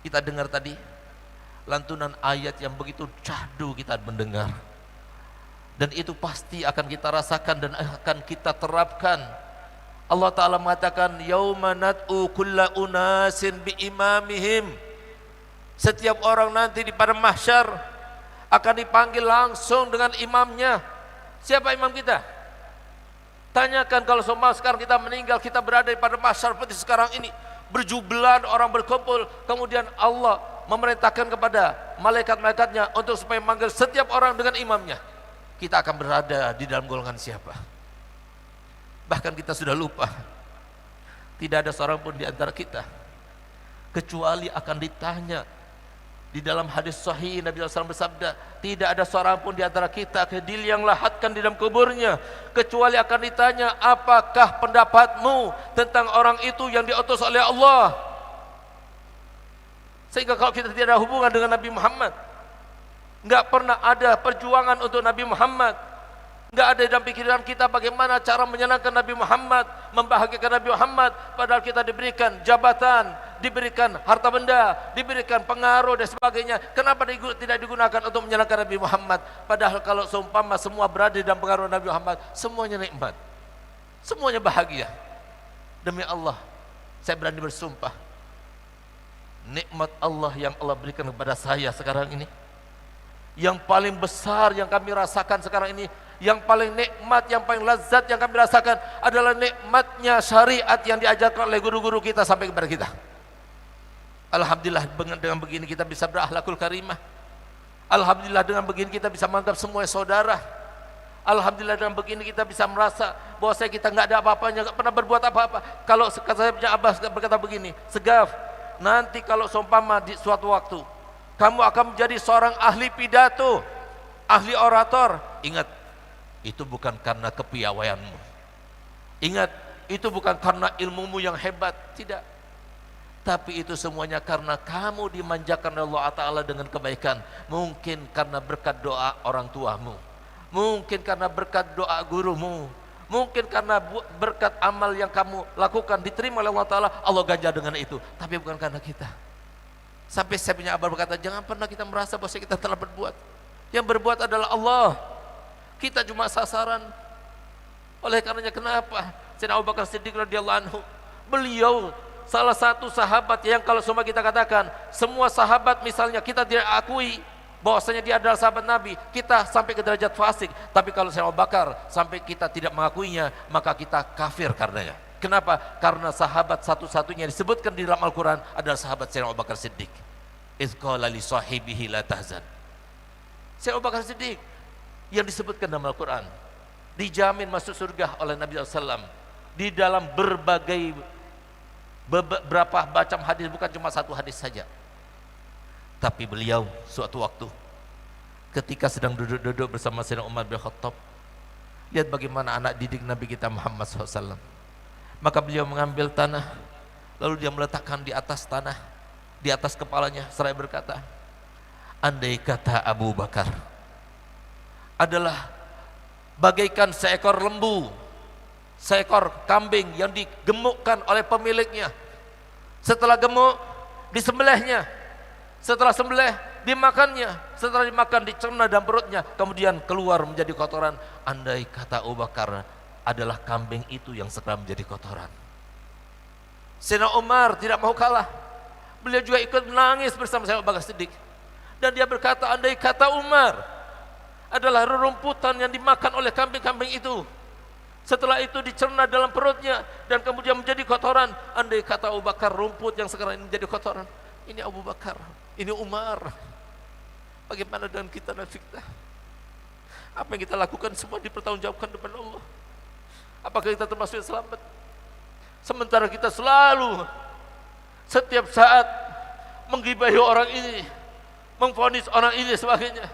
Kita dengar tadi lantunan ayat yang begitu syahdu kita mendengar, dan itu pasti akan kita rasakan dan akan kita terapkan. Allah Ta'ala mengatakan, yauma nad'u kulla unasin biimamihim. Setiap orang nanti di padang mahsyar akan dipanggil langsung dengan imamnya. Siapa imam kita? Tanyakan kalau semua sekarang kita meninggal, kita berada di padang mahsyar seperti sekarang ini, berjublan orang berkumpul, kemudian Allah memerintahkan kepada malaikat-malaikatnya untuk supaya memanggil setiap orang dengan imamnya. Kita akan berada di dalam golongan siapa? Bahkan kita sudah lupa, tidak ada seorang pun di antara kita kecuali akan ditanya. Di dalam hadis sahih Nabi SAW bersabda, tidak ada seorang pun di antara kita kedil yang lahatkan di dalam kuburnya kecuali akan ditanya, apakah pendapatmu tentang orang itu yang diutus oleh Allah. Sehingga kalau kita tidak ada hubungan dengan Nabi Muhammad, nggak pernah ada perjuangan untuk Nabi Muhammad, nggak ada dalam pikiran kita bagaimana cara menyenangkan Nabi Muhammad, membahagiakan Nabi Muhammad, padahal kita diberikan jabatan, diberikan harta benda, diberikan pengaruh dan sebagainya. Kenapa tidak digunakan untuk menyenangkan Nabi Muhammad? Padahal kalau seumpama semua berada dalam pengaruh Nabi Muhammad, semuanya nikmat, semuanya bahagia. Demi Allah, saya berani bersumpah, nikmat Allah yang Allah berikan kepada saya sekarang ini, yang paling besar yang kami rasakan sekarang ini, yang paling nikmat, yang paling lezat yang kami rasakan adalah nikmatnya syariat yang diajarkan oleh guru-guru kita sampai kepada kita. Alhamdulillah dengan begini kita bisa berakhlakul karimah. Alhamdulillah dengan begini kita bisa menganggap semua saudara. Alhamdulillah dengan begini kita bisa merasa bahwa kita nggak ada apa-apanya, nggak pernah berbuat apa-apa. Kalau saya punya Abah berkata begini, Segaf, nanti kalau seumpama di suatu waktu kamu akan menjadi seorang ahli pidato, ahli orator, ingat, itu bukan karena kepiawaianmu, ingat, itu bukan karena ilmumu yang hebat, tidak, tapi itu semuanya karena kamu dimanjakan oleh Allah Ta'ala dengan kebaikan. Mungkin karena berkat doa orang tuamu, mungkin karena berkat doa gurumu, mungkin karena berkat amal yang kamu lakukan diterima oleh Allah Ta'ala, Allah ganjar dengan itu, tapi bukan karena kita. Sampai saya punya Abah berkata, jangan pernah kita merasa bahwa kita telah berbuat. Yang berbuat adalah Allah, kita cuma sasaran. Oleh karenanya kenapa Sayyidina Abu Bakar Siddiq radhiyallahu anhu, beliau salah satu sahabat yang kalau semua kita katakan, semua sahabat misalnya kita tidak akui bahwasanya dia adalah sahabat Nabi, kita sampai ke derajat fasik. Tapi kalau Sayyidina Abu Bakar sampai kita tidak mengakuinya, maka kita kafir karenanya. Kenapa? Karena sahabat satu-satunya yang disebutkan di dalam Al-Quran adalah sahabat Sayyidina Abu Bakar Siddiq. Idz qala li sahibihi la tahzan. Sayyidina Abu Bakar Siddiq yang disebutkan dalam Al-Quran, dijamin masuk surga oleh Nabi SAW di dalam berbagai beberapa macam hadis, bukan cuma satu hadis saja. Tapi beliau suatu waktu ketika sedang duduk-duduk bersama Sayyidina Umar bin Khattab, lihat bagaimana anak didik Nabi kita Muhammad SAW. Maka beliau mengambil tanah, lalu dia meletakkan di atas tanah, di atas kepalanya, seraya berkata, andai kata Abu Bakar adalah bagaikan seekor lembu, seekor kambing yang digemukkan oleh pemiliknya. Setelah gemuk, disembelihnya. Setelah sembelih, dimakannya. Setelah dimakan, dicerna dalam perutnya, kemudian keluar menjadi kotoran. Andai kata Abu Bakar adalah kambing itu yang sekarang menjadi kotoran. Sayyidina Umar tidak mau kalah. Beliau juga ikut menangis bersama Sayyidina Abu Bakar Siddiq. Dan dia berkata, andai kata Umar adalah rerumputan yang dimakan oleh kambing-kambing itu, setelah itu dicerna dalam perutnya dan kemudian menjadi kotoran. Andai kata Abu Bakar rumput yang sekarang ini menjadi kotoran. Ini Abu Bakar, ini Umar. Bagaimana dengan kita dan kita? Apa yang kita lakukan semua dipertanggungjawabkan depan Allah. Apakah kita termasuk yang selamat? Sementara kita selalu setiap saat menggibahi orang ini, memvonis orang ini sebagainya.